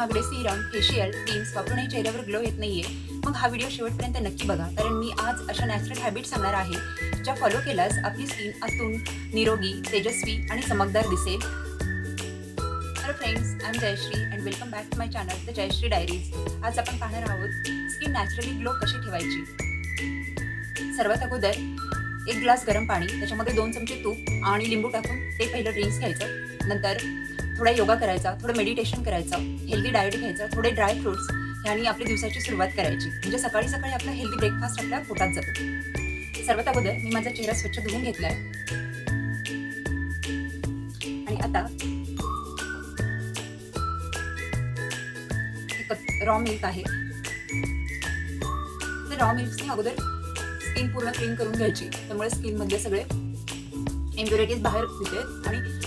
महागडे Serum, facial, creams वापरूनही चेहऱ्यावर ग्लो येत नाहीये, मग हा व्हिडिओ शेवटपर्यंत नक्की बघा, कारण मी आज अशा नॅचरल हॅबिट सांगणार आहे ज्या फॉलो केल्यास आपली स्किन आतून निरोगी, तेजस्वी आणि चमकदार दिसेल. Hello friends, I am Jayashree and welcome back to my channel the Jayashree diaries. आज आपण पाहणार आहोत स्किन नॅचरली ग्लो कशी ठेवायची. सर्वात अगोदर 1 ग्लास गरम पाणी, त्याच्यामध्ये 2 चमचे तूप आणि लिंबू टाकून ते पहिलं ड्रिंक्स घ्यायचं. नंतर थोडा योगा करायचा, थोडं मेडिटेशन करायचं, हेल्दी डाएट घ्यायचं, थोडे ड्राय फ्रुट्स ह्यानी आपली दिवसाची सुरुवात करायची. म्हणजे सकाळी सकाळी आपला हेल्दी ब्रेकफास्ट आपल्या पोटात जातो. सर्वात अगोदर मी माझा चेहरा स्वच्छ धुवून घेतलाय आणि आता रॉ मिल्क आहे. तर रॉ मिल्कने अगोदर स्किन पूर्ण क्लीन करून घ्यायची, त्यामुळे स्किन मधले सगळे इम्प्युरिटीज बाहेर येतात आणि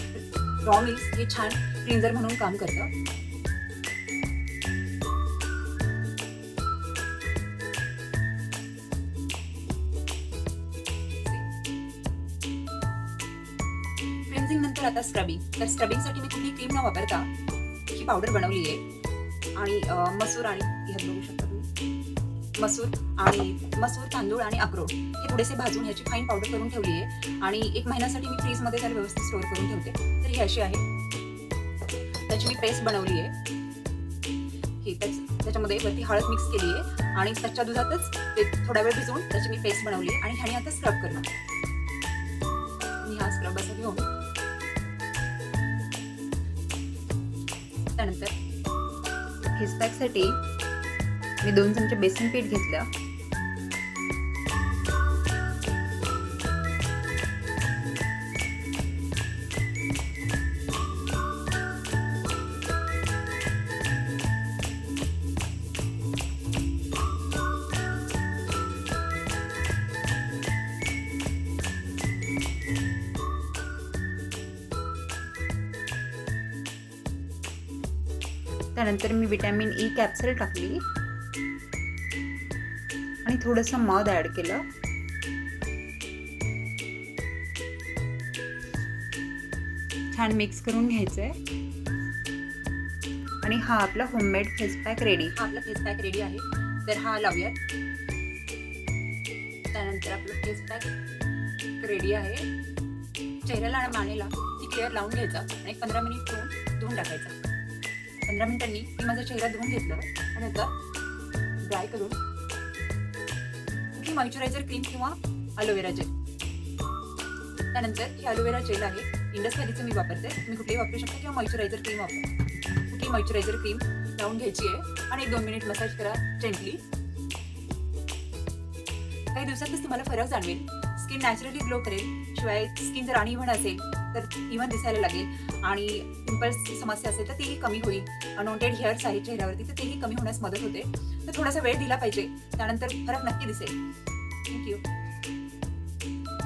रॉ मिल्क हे छान क्लिन्झर म्हणून काम करतं. क्लिन्झिंग नंतर आता स्क्रबिंग. तर स्क्रबिंगसाठी मी कुठली क्रीम न वापरता ही पावडर बनवली आहे आणि मसूर आणि ह्यात बघू शकता तुम्ही मसूर, तांदूळ आणि अक्रोड हे थोडेसे भाजून ह्याची फाईन पावडर करून ठेवली आहे आणि 1 महिन्यासाठी मी फ्रीजमध्ये त्याला व्यवस्थित स्टोअर करून ठेवते. तर ही अशी आहे, त्याची मी पेस्ट बनवली आहे. ही त्याच्यामध्ये वरती हळद मिक्स केली आहे आणि कच्च्या दुधातच ते थोडा वेळ भिजवून त्याची मी पेस्ट बनवली आहे आणि ह्याने आता स्क्रब करणार. मी हा स्क्रब असा घेऊन त्यानंतर फेस पॅकसाठी मी 2 चमचे बेसन पीठ घेतलं. त्यानंतर मी विटॅमिन ई कॅप्सूल टाकली आणि थोडंसं मध ॲड केलं. छान मिक्स करून घ्यायचंय आणि हा आपला होममेड फेस पॅक रेडी. हा आपला फेस पॅक रेडी आहे, तर हा लावूयात. त्यानंतर आपलं फेस पॅक रेडी आहे. चेहऱ्याला आणि मानेला ती क्लिअर लावून घ्यायचा आणि 15 मिनिट ठेवून धुवून टाकायचा. 15 मिनिटांनी मी माझा चेहरा धुवून घेतलं आणि आता ड्राय करून कुठली मॉइश्चरायझर क्रीम किंवा अलोवेरा जेल. त्यानंतर ही अलोवेरा जेल आहे, इंडस व्हॅलीचं मी वापरते. तुम्ही कुठलीही वापरू शकता किंवा मॉइश्चरायझर क्रीम वापरा. कुठली मॉइश्चरायझर क्रीम लावून घ्यायची आहे आणि 1-2 मिनिट मसाज करा जेंटली. काही दिवसातच तुम्हाला फरक जाणवेल. स्किन नॅचरली ग्लो करेल. शिवाय स्किन जर अनइव्हन असेल तर इव्हन दिसायला लागेल आणि पिंपल्सची समस्या असेल तर तीही कमी होईल. अनवॉन्टेड हेअर्स आहेत चेहऱ्यावरती तर तेही कमी होण्यास मदत होते. तर थोडासा वेळ दिला पाहिजे, त्यानंतर फरक नक्की दिसेल. थँक्यू.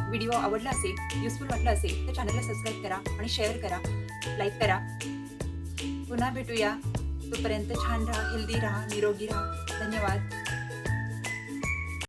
व्हिडिओ आवडला असेल, युजफुल वाटला असेल तर चॅनलला सबस्क्राईब करा आणि शेअर करा, लाईक करा. पुन्हा भेटूया. तोपर्यंत छान राहा, हेल्दी राहा, निरोगी राहा. धन्यवाद.